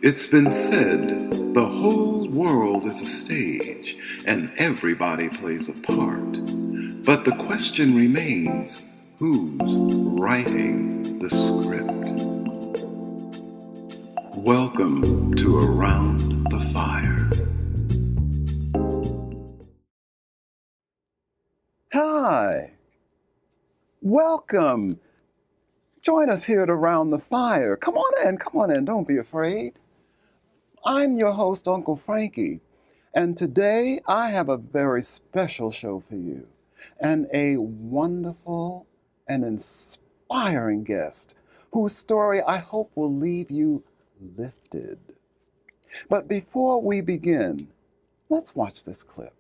It's been said the whole world is a stage and everybody plays a part. But the question remains, who's writing the script? Welcome to Around the Fire. Hi. Welcome. Join us here at Around the Fire. Come on in, don't be afraid. I'm your host, Uncle Franke, and today I have a very special show for you and a wonderful and inspiring guest whose story I hope will leave you lifted. But before we begin, let's watch this clip.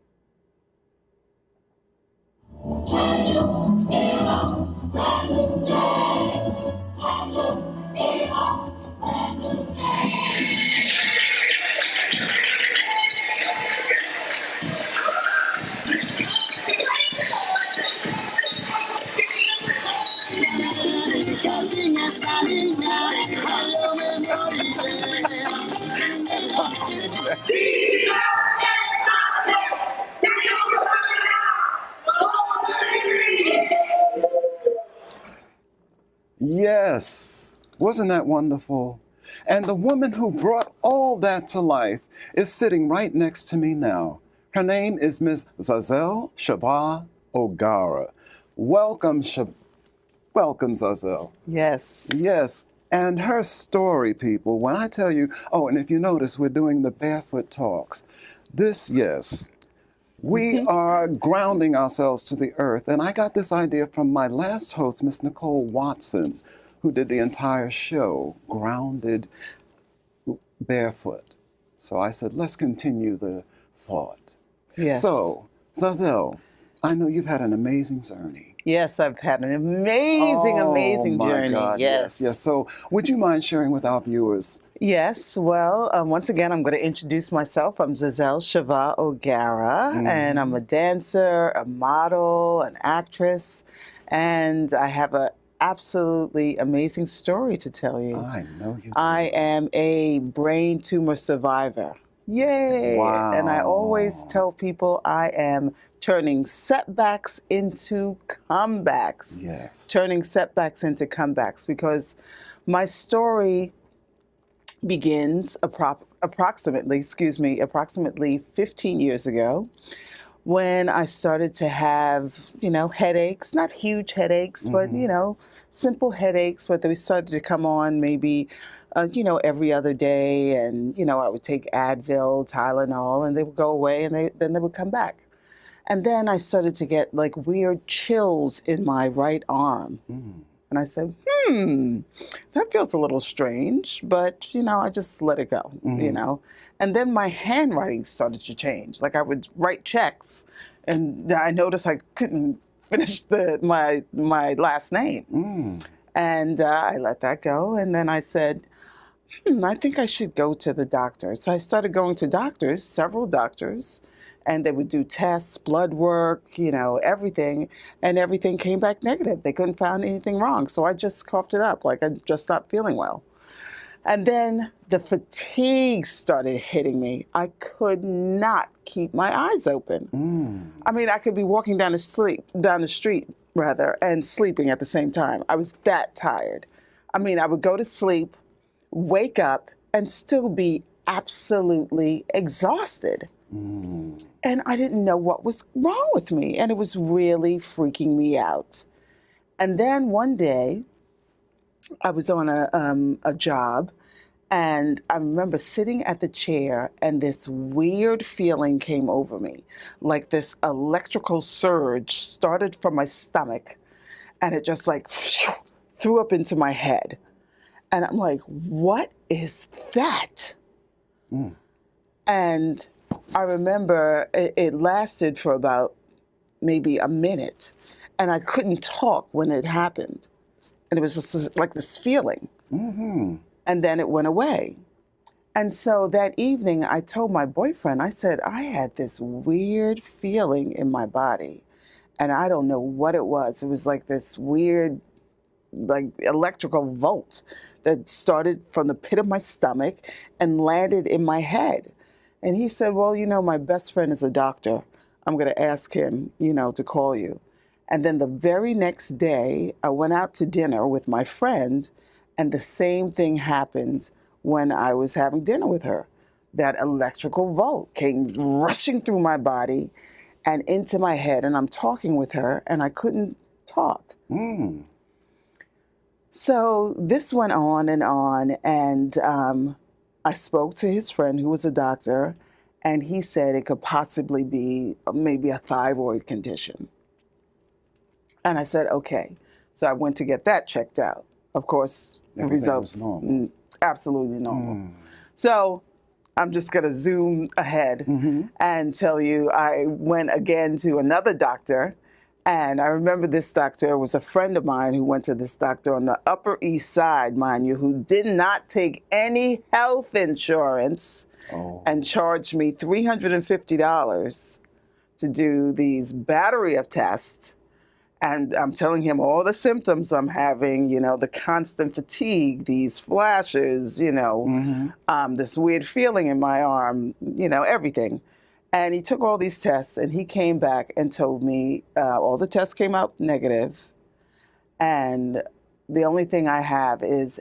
Yes, wasn't that wonderful? And the woman who brought all that to life is sitting right next to me now. Her name is Miss Zazel Chavah O'Gara. Welcome, welcome, Zazel. Yes. Yes, and her story, people, when I tell you, oh, and if you notice, we're doing the Barefoot Talks. We are grounding ourselves to the earth. And I got this idea from my last host, Miss Nicole Watson, who did the entire show, Grounded Barefoot. So I said, let's continue the thought. Yes. So, Zazel, I know you've had an amazing journey. Yes, I've had an amazing journey. God, yes. yes. So would you mind sharing with our viewers? Yes. Well, once again, I'm going to introduce myself. I'm Zazel Chavah O'Gara, and I'm a dancer, a model, an actress, and I have an absolutely amazing story to tell you. I know you do. I am a brain tumor survivor. Yay! Wow. And I always tell people I am turning setbacks into comebacks. Yes. Turning setbacks into comebacks, because my story begins approximately 15 years ago, when I started to have, headaches, not huge headaches, but, simple headaches, but they started to come on maybe, every other day. And, I would take Advil, Tylenol, and they would go away, and then they would come back. And then I started to get like weird chills in my right arm. And I said, that feels a little strange, but, I just let it go, And then my handwriting started to change. Like I would write checks, and I noticed I couldn't finish my last name. And I let that go. And then I said, I think I should go to the doctor. So I started going to doctors, several doctors, and they would do tests, blood work, everything, and everything came back negative. They couldn't find anything wrong. So I just coughed it up, like I just stopped feeling well. And then the fatigue started hitting me. I could not keep my eyes open. I mean, I could be walking down the street, and sleeping at the same time. I was that tired. I mean, I would go to sleep, wake up, and still be absolutely exhausted. And I didn't know what was wrong with me, and it was really freaking me out. And then one day, I was on a job, and I remember sitting at the chair, and this weird feeling came over me, like this electrical surge started from my stomach, and it just like threw up into my head. And I'm like, what is that? And I remember it lasted for about maybe a minute, and I couldn't talk when it happened. And it was just like this feeling. And then it went away. And so that evening, I told my boyfriend, I said, I had this weird feeling in my body, and I don't know what it was. It was like this weird like electrical volt that started from the pit of my stomach and landed in my head. And he said, well, my best friend is a doctor. I'm going to ask him, to call you. And then the very next day, I went out to dinner with my friend, and the same thing happened when I was having dinner with her. That electrical volt came rushing through my body and into my head, and I'm talking with her, and I couldn't talk. So this went on, and I spoke to his friend who was a doctor, and he said it could possibly be maybe a thyroid condition. And I said, okay. So I went to get that checked out. Of course, the results, normal. Absolutely normal. So I'm just going to zoom ahead and tell you I went again to another doctor. And I remember this doctor was a friend of mine who went to this doctor on the Upper East Side, mind you, who did not take any health insurance and charged me $350 to do these battery of tests. And I'm telling him all the symptoms I'm having, the constant fatigue, these flashes, this weird feeling in my arm, everything. And he took all these tests, and he came back and told me all the tests came out negative, and the only thing I have is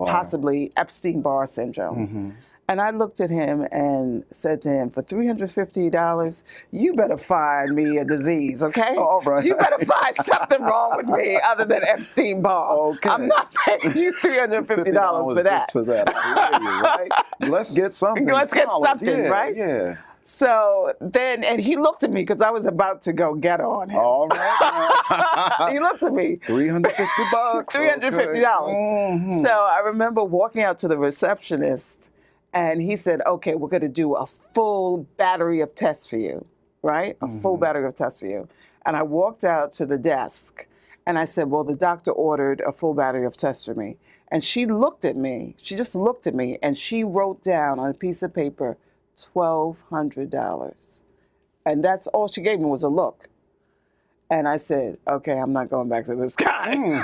possibly Epstein-Barr syndrome. And I looked at him and said to him, for $350, you better find me a disease, okay? All right. You better find something wrong with me other than Epstein-Barr. Okay. I'm not paying you $350 for that. Just for that. Right? Let's get something. Let's get something, right? Yeah. So then, and he looked at me because I was about to go get on him. All right. He looked at me. $350. $350. So I remember walking out to the receptionist, and he said, okay, we're going to do a full battery of tests for you, right? A full battery of tests for you. And I walked out to the desk, and I said, well, the doctor ordered a full battery of tests for me. And she looked at me. She just looked at me, and she wrote down on a piece of paper, $1,200. And that's all she gave me was a look. And I said, okay, I'm not going back to this guy.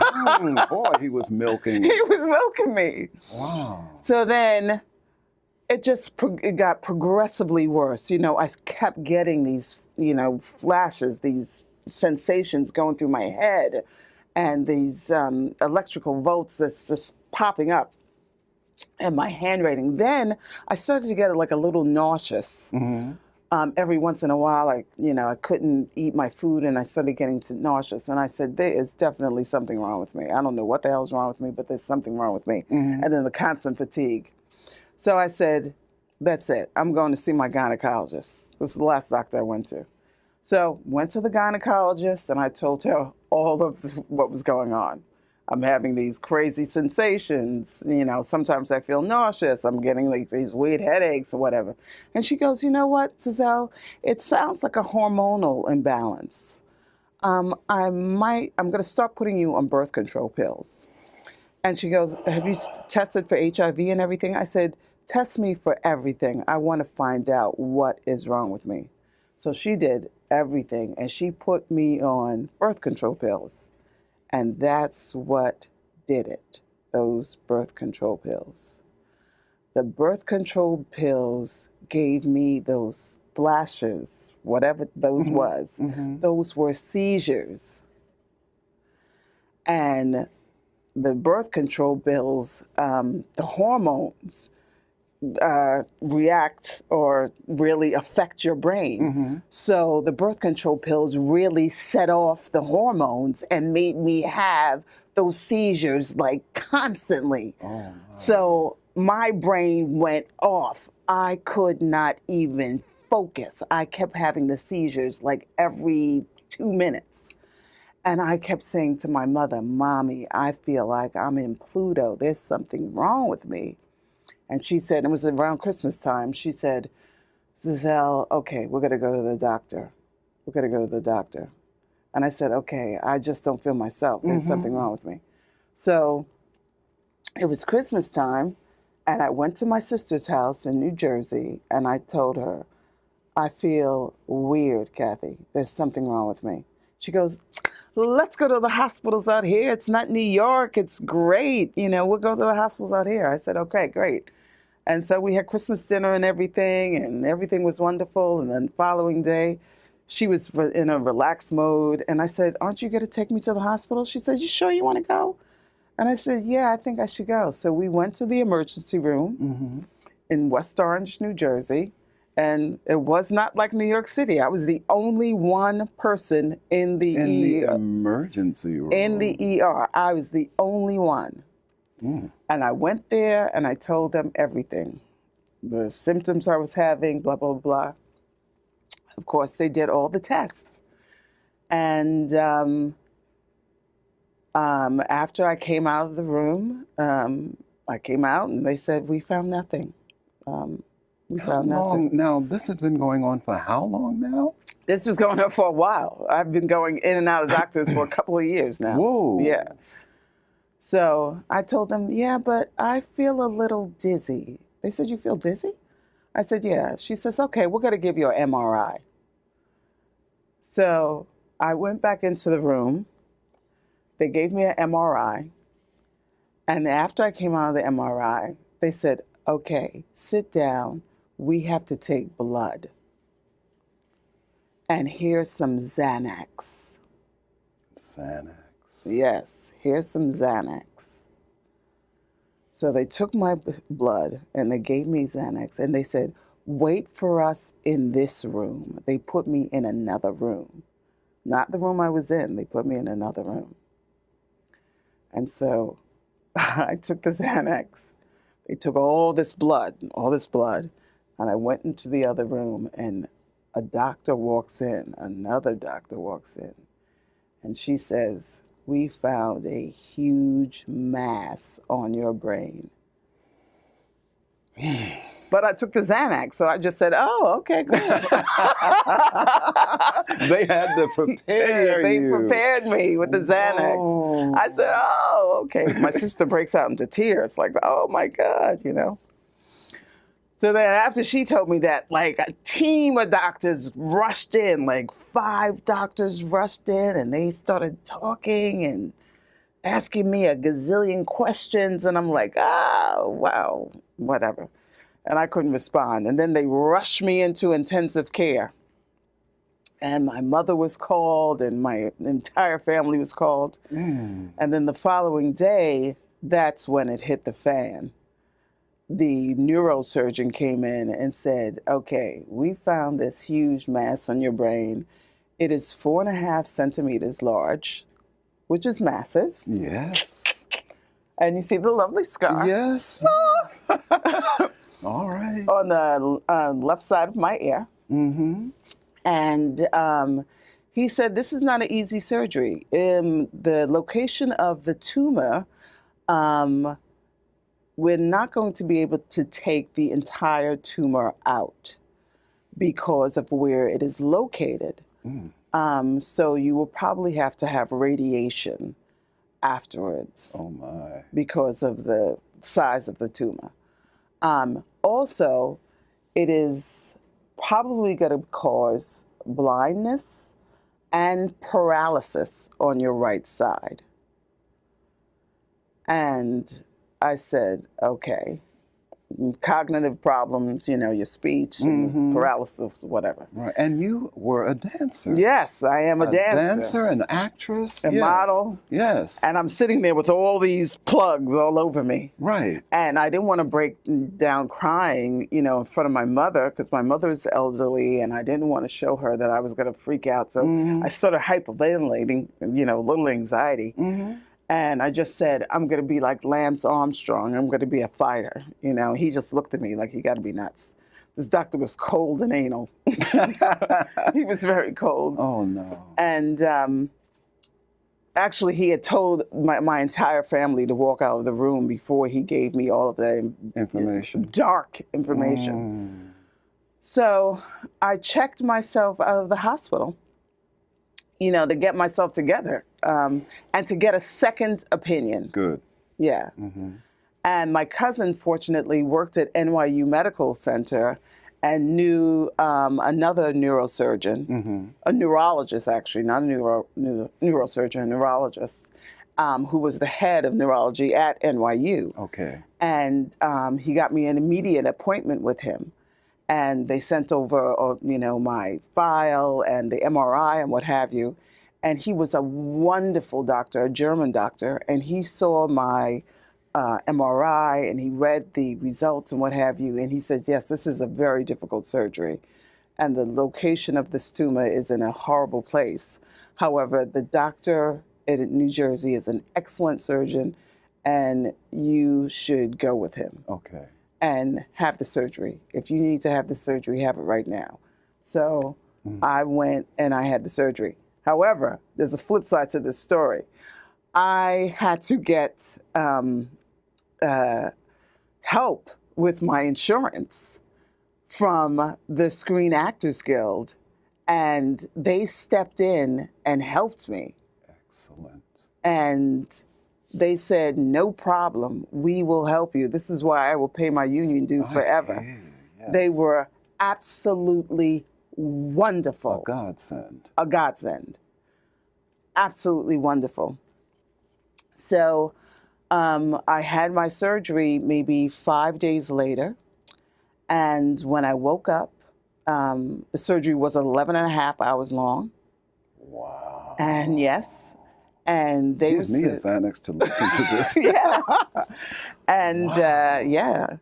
Boy, he was milking. He was milking me. Wow. So then it got progressively worse. I kept getting these, flashes, these sensations going through my head, and these electrical volts that's just popping up, and my handwriting. Then I started to get like a little nauseous. Every once in a while, I couldn't eat my food, and I started getting nauseous. And I said, there is definitely something wrong with me. I don't know what the hell's wrong with me, but there's something wrong with me. And then the constant fatigue. So I said, that's it. I'm going to see my gynecologist. This is the last doctor I went to. So went to the gynecologist, and I told her all of what was going on. I'm having these crazy sensations. Sometimes I feel nauseous. I'm getting like these weird headaches or whatever. And she goes, you know what, Zazel? It sounds like a hormonal imbalance. I'm going to start putting you on birth control pills. And she goes, have you tested for HIV and everything? I said, test me for everything. I want to find out what is wrong with me. So she did everything, and she put me on birth control pills. And that's what did it, those birth control pills. The birth control pills gave me those flashes, whatever those was. Those were seizures. And the birth control pills, the hormones react or really affect your brain. So the birth control pills really set off the hormones and made me have those seizures like constantly. So my brain went off. I could not even focus. I kept having the seizures like every 2 minutes. And I kept saying to my mother, Mommy, I feel like I'm in Pluto. There's something wrong with me. And she said, it was around Christmas time, she said, Zazel, okay, we're going to go to the doctor. We're going to go to the doctor. And I said, okay, I just don't feel myself. There's something wrong with me. So it was Christmas time, and I went to my sister's house in New Jersey, and I told her, I feel weird, Kathy. There's something wrong with me. She goes, let's go to the hospitals out here. It's not New York. It's great. We'll go to the hospitals out here. I said, okay, great. And so we had Christmas dinner and everything was wonderful. And then the following day, she was in a relaxed mode. And I said, aren't you going to take me to the hospital? She said, you sure you want to go? And I said, yeah, I think I should go. So we went to the emergency room in West Orange, New Jersey. And it was not like New York City. I was the only one person in the emergency room. In the ER. I was the only one. And I went there and I told them everything. The symptoms I was having, blah, blah, blah. Of course, they did all the tests. And after I came out of the room, I came out and they said, we found nothing. We found nothing. Now, this has been going on for how long now? This was going on for a while. I've been going in and out of doctors for a couple of years now. Whoa. Yeah. So I told them, yeah, but I feel a little dizzy. They said, you feel dizzy? I said, yeah. She says, okay, we're going to give you an MRI. So I went back into the room. They gave me an MRI. And after I came out of the MRI, they said, okay, sit down. We have to take blood. And here's some Xanax. Xanax. Yes, here's some Xanax. So they took my blood and they gave me Xanax and they said, wait for us in this room. They put me in another room. Not the room I was in, they put me in another room. And so I took the Xanax. They took all this blood, and I went into the other room and a doctor walks in, another doctor walks in, and she says, we found a huge mass on your brain. But I took the Xanax, so I just said, oh, okay, cool. They had to prepare They you. prepared me with the Xanax. Whoa. I said, oh, okay. My sister breaks out into tears, like, oh my God, So then after she told me that, like a team of doctors rushed in, like 5 doctors rushed in and they started talking and asking me a gazillion questions. And I'm like, oh, wow, whatever. And I couldn't respond. And then they rushed me into intensive care. And my mother was called and my entire family was called. And then the following day, that's when it hit the fan. The neurosurgeon came in and said, okay, we found this huge mass on your brain. It is 4.5 centimeters large, which is massive. Yes. And you see the lovely scar. Yes. All right. On the left side of my ear. And he said, this is not an easy surgery. The location of the tumor, we're not going to be able to take the entire tumor out because of where it is located. So you will probably have to have radiation afterwards. Oh my. Because of the size of the tumor. Also, it is probably going to cause blindness and paralysis on your right side. And I said, okay, cognitive problems, your speech, and paralysis, whatever. Right. And you were a dancer. Yes, I am a dancer. Dancer, an actress. A model. Yes. And I'm sitting there with all these plugs all over me. Right. And I didn't want to break down crying, in front of my mother, because my mother is elderly, and I didn't want to show her that I was going to freak out. So I started hyperventilating, a little anxiety. And I just said, I'm going to be like Lance Armstrong. I'm going to be a fighter. He just looked at me like, you got to be nuts. This doctor was cold and anal. He was very cold. Oh, no. And actually, he had told my entire family to walk out of the room before he gave me all of the Information. Dark information. So I checked myself out of the hospital, to get myself together and to get a second opinion. Good. Yeah. And my cousin, fortunately, worked at NYU Medical Center, and knew another neurosurgeon, a neurologist actually, not a neurosurgeon, a neurologist, who was the head of neurology at NYU. Okay. And he got me an immediate appointment with him. And they sent over, my file and the MRI and what have you. And he was a wonderful doctor, a German doctor, and he saw my MRI and he read the results and what have you. And he says, yes, this is a very difficult surgery. And the location of this tumor is in a horrible place. However, the doctor in New Jersey is an excellent surgeon, and you should go with him. Okay. And have the surgery. If you need to have the surgery, have it right now. So I went and I had the surgery. However, there's a flip side to this story. I had to get help with my insurance from the Screen Actors Guild, and they stepped in and helped me. Excellent. And they said, no problem, we will help you. This is why I will pay my union dues forever. Yes. They were absolutely wonderful. A godsend. A godsend. Absolutely wonderful. So I had my surgery maybe 5 days later. And when I woke up, the surgery was 11 and a half hours long. Wow. And yes. And they Give me a Xanax to listen to this. Yeah. And wow.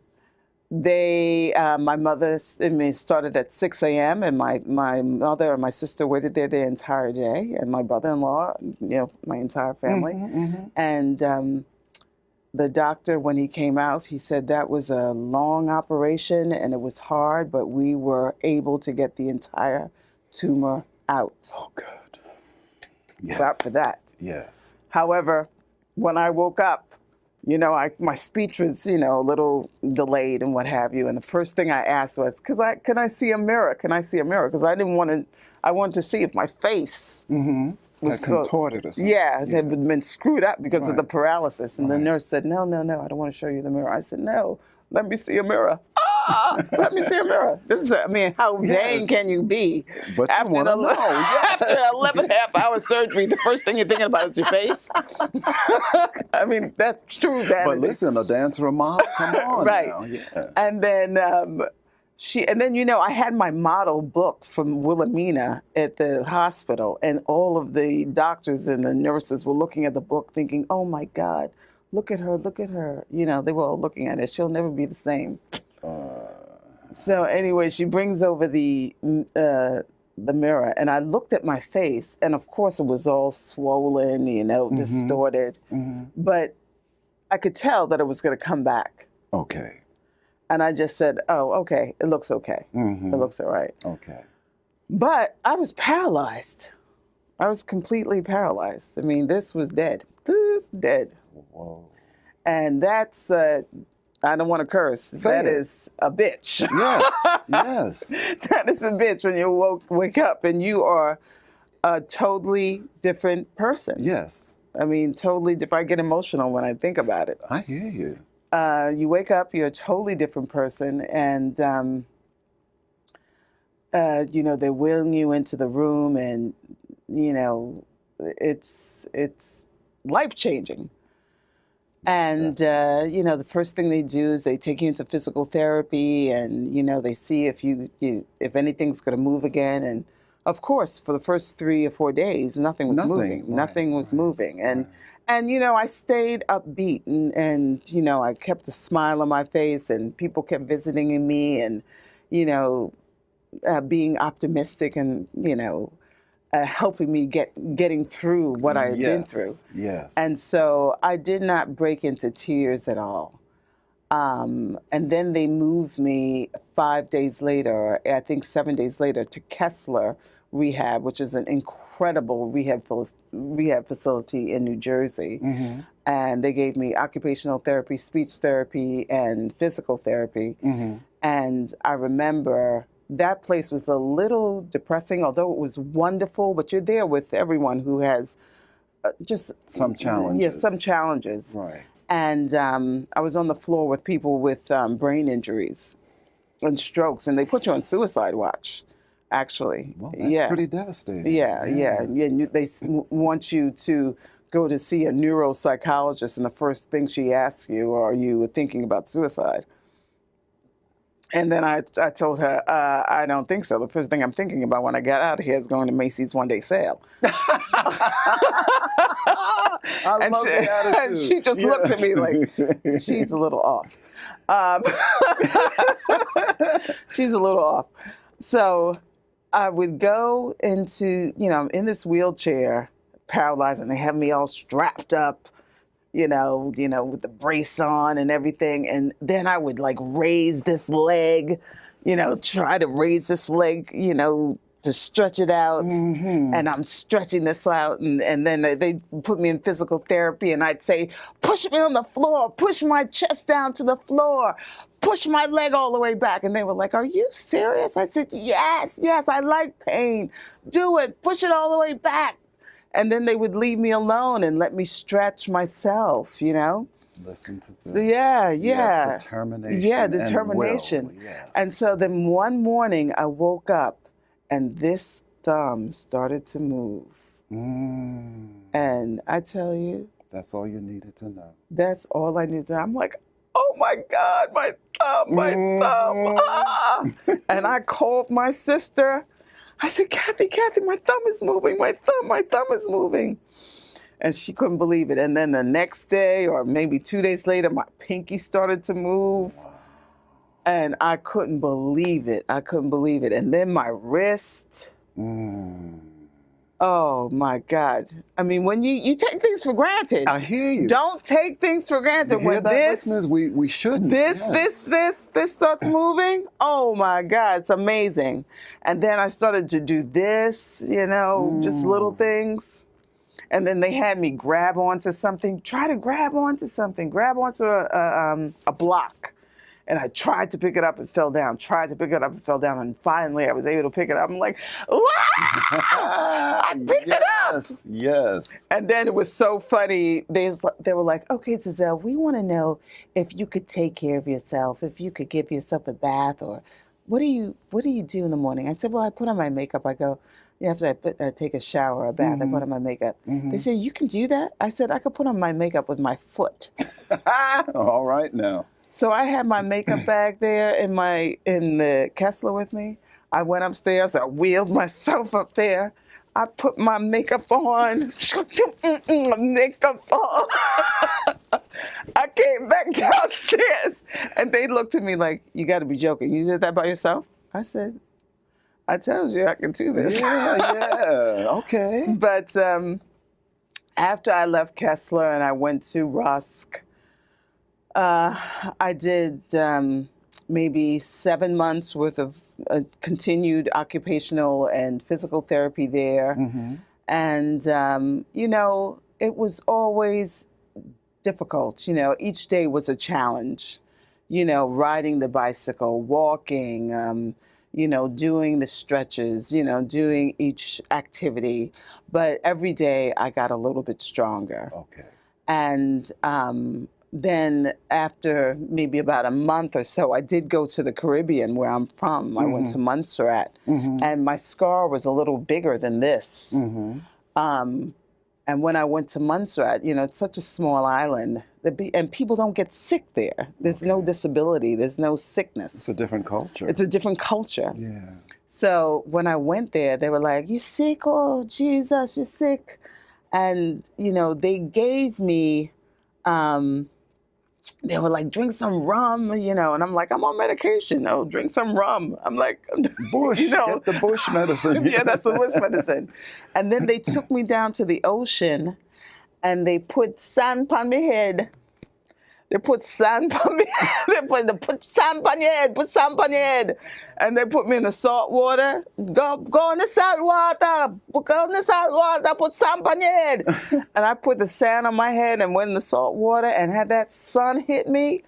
They, my mother, started at 6 a.m. and my mother and my sister waited there the entire day, and my brother-in-law, my entire family. And the doctor, when he came out, he said that was a long operation and it was hard, but we were able to get the entire tumor out. Oh, good. Yes. Clap for that. Yes. However, when I woke up, my speech was, a little delayed and what have you. And the first thing I asked was, can I see a mirror? Can I see a mirror? Because I wanted to see if my face was contorted or something. Yeah, it had been screwed up because of the paralysis. And the nurse said, no, I don't want to show you the mirror. I said, no, let me see a mirror. Let me see a mirror. This is, how vain can you be? But after you want to know. Yes. After 11.5-hour surgery, the first thing you're thinking about is your face. That's true, vanity. But listen, a dancer model, come on right. now. Yeah. And then I had my model book from Wilhelmina at the hospital, and all of the doctors and the nurses were looking at the book thinking, oh my God, look at her, look at her. They were all looking at it. She'll never be the same. So anyway, she brings over the mirror, and I looked at my face, and of course it was all swollen, distorted. But I could tell that it was going to come back. Okay. And I just said, oh, okay, it looks okay. It looks all right. Okay. But I was paralyzed. I was completely paralyzed. This was dead. Dead. Whoa. And that's... I don't want to curse. That is a bitch. Yes, yes. That is a bitch when you wake up and you are a totally different person. Yes. Totally different. I get emotional when I think about it. I hear you. You wake up, you're a totally different person, and, they're wheeling you into the room, and, it's life-changing. And, the first thing they do is they take you into physical therapy, and, they see if anything's going to move again. And, of course, for the first 3 or 4 days, nothing was moving. Right. Nothing was moving. And, I stayed upbeat, and, I kept a smile on my face, and people kept visiting me and, being optimistic and, helping me getting through what I had been through. Yes. And so I did not break into tears at all. And then they moved me 5 days later, I think 7 days later, to Kessler Rehab, which is an incredible rehab facility in New Jersey. And they gave me occupational therapy, speech therapy, and physical therapy. And I remember that place was a little depressing, although it was wonderful, but you're there with everyone who has just... some challenges. Yes, some challenges. Right. And I was on the floor with people with brain injuries. and strokes, and they put you on suicide watch, actually. Well, that's pretty devastating. Yeah. And want you to go to see a neuropsychologist, and the first thing she asks you, are you thinking about suicide? And then I told her, I don't think so. The first thing I'm thinking about when I get out of here is going to Macy's one-day sale. I love the attitude. And she just looked at me like, she's a little off. She's a little off. So I would go into, I'm in this wheelchair, paralyzed, and they have me all strapped up, with the brace on and everything. And then I would like raise this leg, try to raise this leg, to stretch it out. Mm-hmm. And I'm stretching this out. And then they put me in physical therapy, and I'd say, push me on the floor, push my chest down to the floor, push my leg all the way back. And they were like, are you serious? I said, yes, I like pain. Do it. Push it all the way back. And then they would leave me alone and let me stretch myself, Listen to this. So, yeah. Yes, determination. Yeah, determination. And will. Yes. And so then one morning I woke up and this thumb started to move. And I tell you. That's all you needed to know. That's all I needed to know. I'm like, oh my God, my thumb. Ah! And I called my sister. I said, Kathy, my thumb is moving. My thumb is moving. And she couldn't believe it. And then the next day, or maybe 2 days later, my pinky started to move. And I couldn't believe it. And then my wrist. Oh my God. I mean, when you take things for granted. I hear you. Don't take things for granted. You hear that, listeners? We shouldn't. This starts moving. Oh my God, it's amazing. And then I started to do this, just little things. And then they had me grab onto something, grab onto a block. And I tried to pick it up and fell down, and finally I was able to pick it up. I'm like, I picked it up. Yes. And then it was so funny. They were like, okay, Zazel, we want to know if you could take care of yourself, if you could give yourself a bath, or what do you do in the morning? I said, well, I put on my makeup. I go, after I take a shower or a bath, I put on my makeup. They said, you can do that? I said, I could put on my makeup with my foot. All right now. So I had my makeup bag there in the Kessler with me. I went upstairs. I wheeled myself up there. I put my makeup on. Makeup on. I came back downstairs, and they looked at me like, "You got to be joking. You did that by yourself?" I said, "I told you I can do this." Yeah. Okay. But after I left Kessler and I went to Rusk. I did maybe 7 months worth of continued occupational and physical therapy there. And, it was always difficult. Each day was a challenge, riding the bicycle, walking, doing the stretches, doing each activity. But every day I got a little bit stronger. Okay. And, then after maybe about a month or so, I did go to the Caribbean where I'm from. I went to Montserrat, and my scar was a little bigger than this. And when I went to Montserrat, it's such a small island, and people don't get sick there. There's no disability. There's no sickness. It's a different culture. Yeah. So when I went there, they were like, "You sick? Oh, Jesus, you're sick." And, they gave me... they were like, drink some rum, and I'm like, I'm on medication. No, drink some rum. I'm like, bush, get the bush medicine. Yeah, that's the bush medicine. And then they took me down to the ocean, and they put sand on my head. They put sand on me. Put sand on your head. Put sand on your head. And they put me in the salt water. Go in the salt water. Go in the salt water. Put sand on your head. And I put the sand on my head and went in the salt water. And had that sun hit me,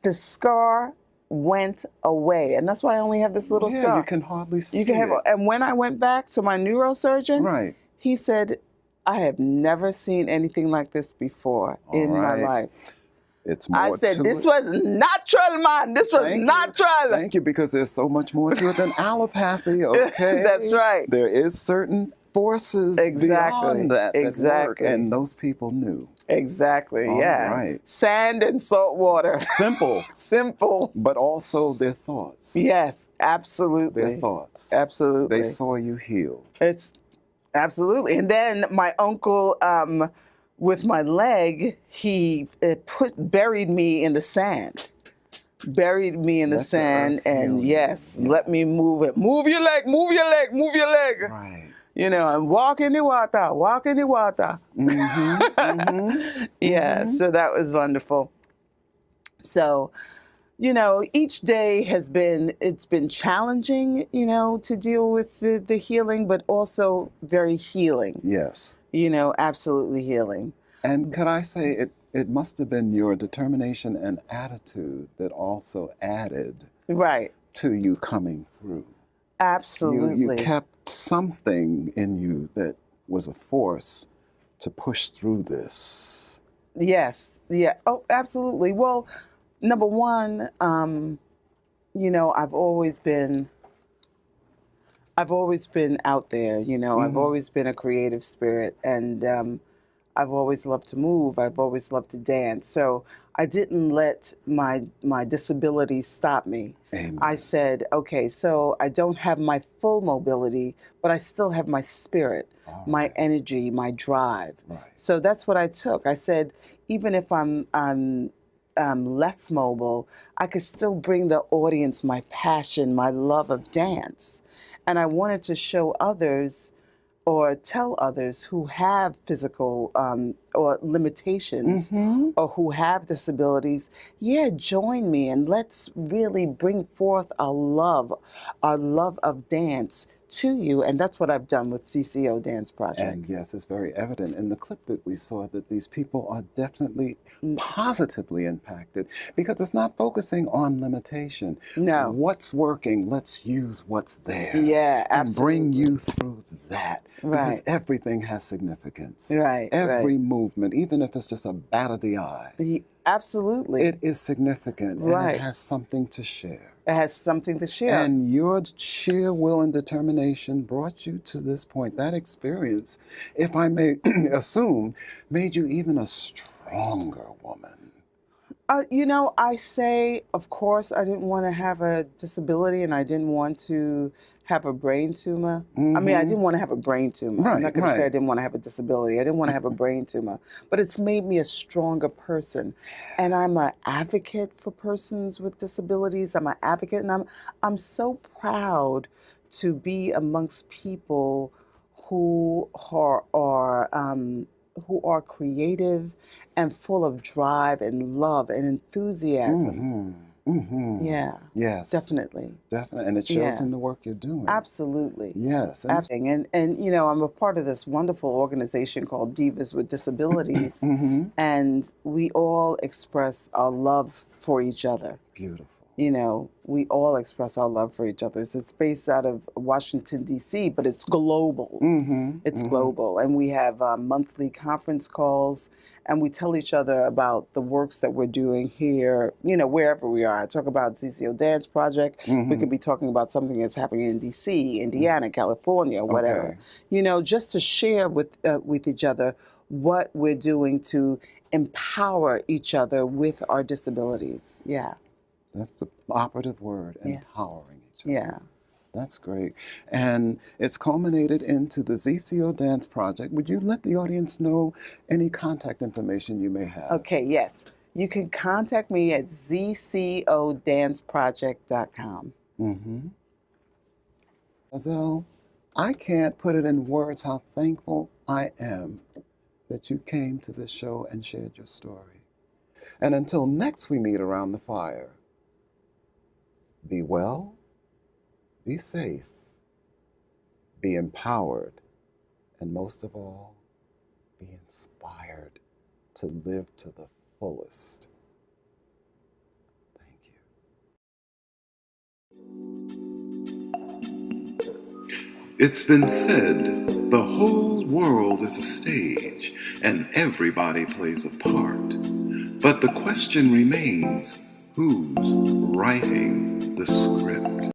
the scar went away. And that's why I only have this little scar. Yeah, you can hardly see it. And when I went back to my neurosurgeon, right, he said, I have never seen anything like this before in my life. It's I more said, to this it. was natural, man. This was Thank you. natural. Thank you, because there's so much more to it than allopathy, okay? That's right. There is certain forces Exactly. beyond that work, Exactly. and those people knew. Exactly, All yeah. right. Sand and salt water. Simple, Simple. but also their thoughts. Yes, absolutely. Their thoughts. Absolutely. They saw you healed. It's absolutely. And then my uncle, with my leg, he buried me in the sand. Buried me in the Let the sand, earth heal and you. yes, Yeah. let me move it. Move your leg, move your leg, move your leg. Right. You know, and walk in the water, walk in the water. Yeah, so that was wonderful. So, you know, each day it's been challenging, you know, to deal with the healing, but also very healing. Yes. You know, absolutely healing. And could I say it must have been your determination and attitude that also added Right. to you coming through. Absolutely. You kept something in you that was a force to push through this. Yes. Yeah. Oh, absolutely. Well, number one, you know, I've always been out there, you know, I've always been a creative spirit, and I've always loved to move. I've always loved to dance. So I didn't let my disability stop me. Amen. I said, okay, so I don't have my full mobility, but I still have my spirit, my energy, my drive. Right. So that's what I took. I said, even if I'm less mobile, I could still bring the audience my passion, my love of dance. And I wanted to show others or tell others who have physical or limitations or who have disabilities, yeah, join me and let's really bring forth our love of dance to you. And that's what I've done with ZCO Dance Project. And yes, it's very evident in the clip that we saw that these people are definitely positively impacted, because it's not focusing on limitation. No. What's working, let's use what's there. Yeah, and bring absolutely. you through that. Because Right. everything has significance. Right, Every movement, even if it's just a bat of the eye, Absolutely. it is significant, and Right. it has something to share. It has something to share. And your sheer will and determination brought you to this point. That experience, if I may assume, made you even a stronger woman. You know, I say, of course, I didn't want to have a disability, and I didn't want to have a brain tumor. I mean, I didn't want to have a brain tumor. I'm not going to say I didn't want to have a disability. I didn't want to have a brain tumor. But it's made me a stronger person. And I'm an advocate for persons with disabilities. I'm an advocate, and I'm so proud to be amongst people who are creative and full of drive and love and enthusiasm. Yeah. Yes. Definitely. Definitely. And it shows in the work you're doing. Absolutely. Yes. And you know, I'm a part of this wonderful organization called Divas with Disabilities, and we all express our love for each other. Beautiful. You know, we all express our love for each other. So it's based out of Washington, D.C., but it's global. It's global. And we have monthly conference calls, and we tell each other about the works that we're doing here, you know, wherever we are. I talk about ZCO Dance Project. We could be talking about something that's happening in D.C., Indiana, California, whatever. Okay. You know, just to share with each other what we're doing to empower each other with our disabilities. Yeah. That's the operative word, empowering each other. Yeah. That's great. And it's culminated into the ZCO Dance Project. Would you let the audience know any contact information you may have? Okay, yes. You can contact me at zcodanceproject.com. Zazel, I can't put it in words how thankful I am that you came to this show and shared your story. And until next we meet around the fire, be well, be safe, be empowered, and most of all, be inspired to live to the fullest. Thank you. It's been said, the whole world is a stage, and everybody plays a part. But the question remains, who's writing the script?